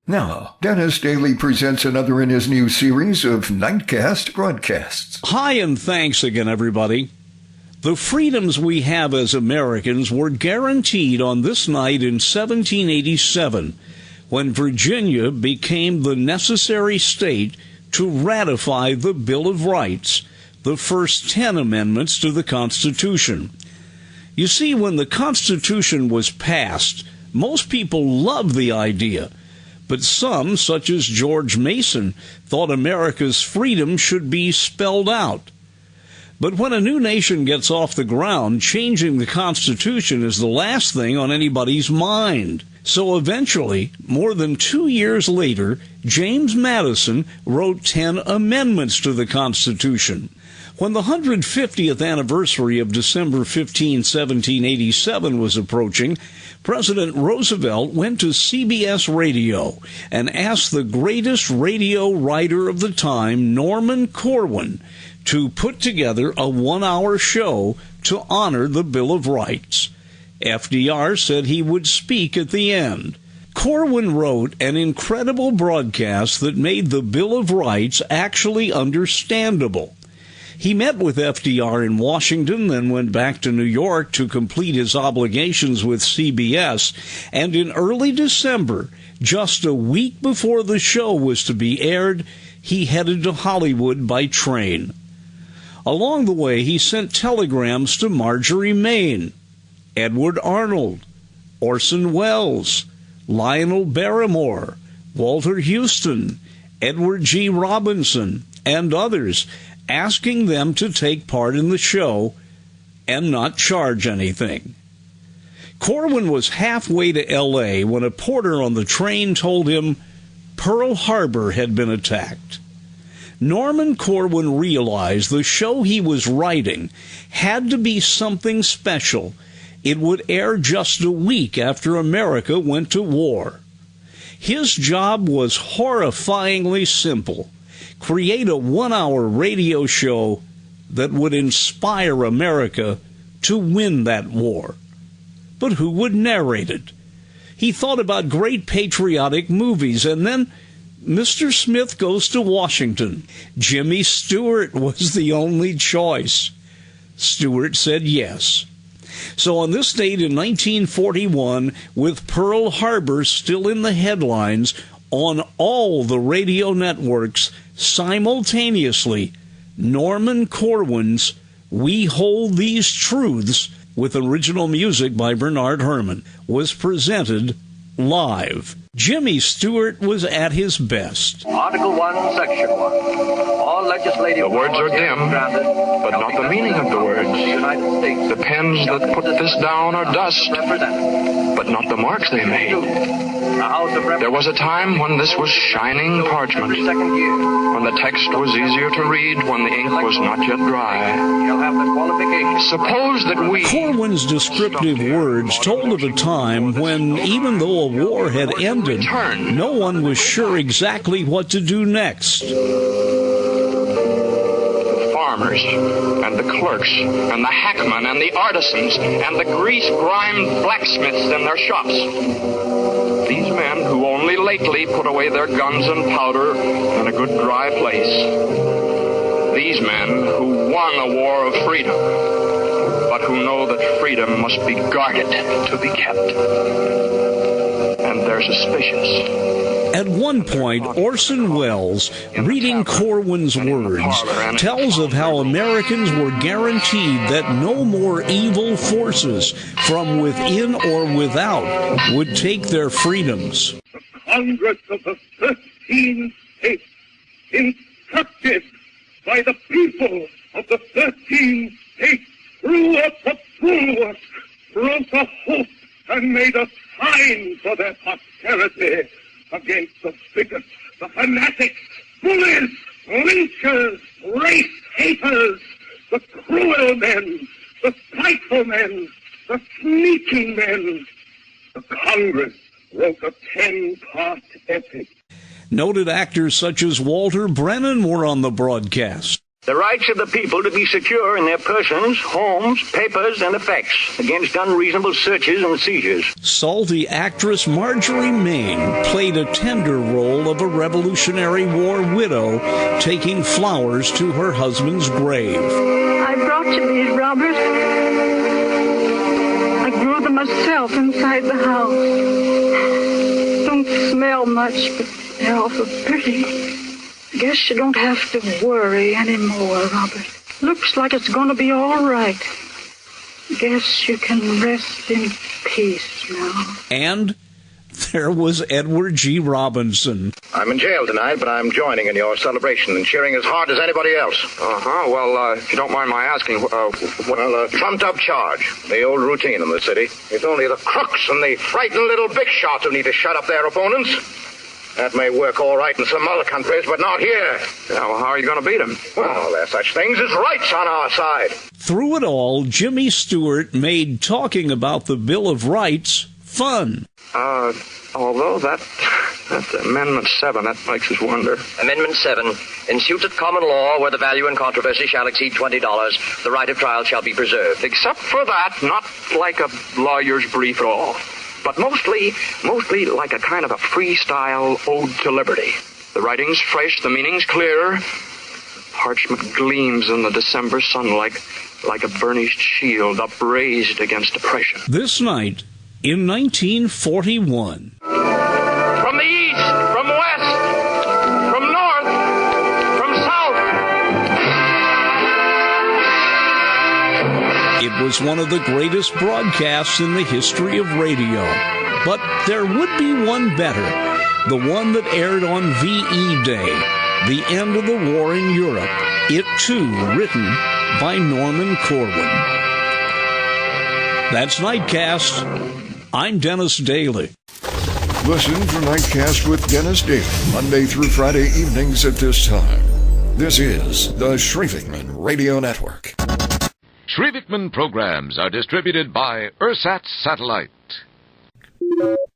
Now, Dennis Daly presents another in his new series of Nightcast broadcasts. Hi, and thanks again, everybody. The freedoms we have as Americans were guaranteed on this night in 1787, when Virginia became the necessary state to ratify the Bill of Rights, the first 10 amendments to the Constitution. You see, when the Constitution was passed, most people loved the idea. But some, such as George Mason, thought America's freedom should be spelled out. But when a new nation gets off the ground, changing the Constitution is the last thing on anybody's mind. So eventually, more than 2 years later, James Madison wrote 10 amendments to the Constitution. When the 150th anniversary of December 15, 1787 was approaching, President Roosevelt went to CBS Radio and asked the greatest radio writer of the time, Norman Corwin, to put together a 1-hour show to honor the Bill of Rights. FDR said he would speak at the end. Corwin wrote an incredible broadcast that made the Bill of Rights actually understandable. He met with FDR in Washington, then went back to New York to complete his obligations with CBS, and in early December, just a week before the show was to be aired, he headed to Hollywood by train. Along the way, he sent telegrams to Marjorie Main, Edward Arnold, Orson Welles, Lionel Barrymore, Walter Houston, Edward G. Robinson, and others, asking them to take part in the show and not charge anything. Corwin was halfway to L.A. when a porter on the train told him Pearl Harbor had been attacked. Norman Corwin realized the show he was writing had to be something special. It would air just a week after America went to war. His job was horrifyingly simple: create a 1-hour radio show that would inspire America to win that war. But who would narrate it? He thought about great patriotic movies, and then Mr. Smith Goes to Washington. Jimmy Stewart was the only choice. Stewart said yes. So on this date in 1941, with Pearl Harbor still in the headlines, on all the radio networks, simultaneously, Norman Corwin's We Hold These Truths, with original music by Bernard Herrmann, was presented live. Jimmy Stewart was at his best. Article 1, Section 1. All legislative... The words are dim, but not the meaning of the words. The pens that put this down are dust, but not the marks they made. There was a time when this was shining parchment, when the text was easier to read, when the ink was not yet dry. Suppose that we... Corwin's descriptive words told of a time when, even though a war had ended, no one was sure exactly what to do next. The farmers and the clerks and the hackmen and the artisans and the grease-grimed blacksmiths in their shops. These men who only lately put away their guns and powder in a good dry place. These men who won a war of freedom, but who know that freedom must be guarded to be kept. And they're suspicious. At one point, Orson Welles, reading Corwin's words, tells of how Americans were guaranteed that no more evil forces from within or without would take their freedoms. The Congress of the 13 states, instructed by the people of the 13 states, drew up the bulwark, wrote a hope, and made a sign for their posterity against the bigots, the fanatics, bullies, lynchers, race haters, the cruel men, the spiteful men, the sneaking men. The Congress wrote a 10-part epic. Noted actors such as Walter Brennan were on the broadcast. The rights of the people to be secure in their persons, homes, papers, and effects against unreasonable searches and seizures. Salty actress Marjorie Main played a tender role of a Revolutionary War widow taking flowers to her husband's grave. I brought you these, Robert. I grew them myself inside the house. Don't smell much, but they're awful pretty. Guess you don't have to worry anymore, Robert. Looks like it's going to be all right. Guess you can rest in peace now. And there was Edward G. Robinson. I'm in jail tonight, but I'm joining in your celebration and cheering as hard as anybody else. Well, if you don't mind my asking, a trumped-up charge. The old routine in the city. It's only the crooks and the frightened little big shots who need to shut up their opponents. That may work all right in some other countries, but not here. Yeah, well, how are you going to beat them? Well, there's such things as rights on our side. Through it all, Jimmy Stewart made talking about the Bill of Rights fun. Although that's Amendment 7, that makes us wonder. Amendment 7. In suits at common law where the value in controversy shall exceed $20, the right of trial shall be preserved. Except for that, not like a lawyer's brief at all, but mostly like a kind of a freestyle ode to liberty. The writing's fresh, the meaning's clear. Parchment gleams in the December sun like a burnished shield upraised against oppression. This night, in 1941. From the east, from west, from north, from south. It was one of the greatest broadcasts in the history of radio. But there would be one better, the one that aired on VE Day, the end of the war in Europe. It, too, written by Norman Corwin. That's NIGHTCAST. I'm Dennis Daly. Listen for NIGHTCAST with Dennis Daly, Monday through Friday evenings at this time. This is the Shrievikman Radio Network. Shrievikman programs are distributed by Ersat Satellite.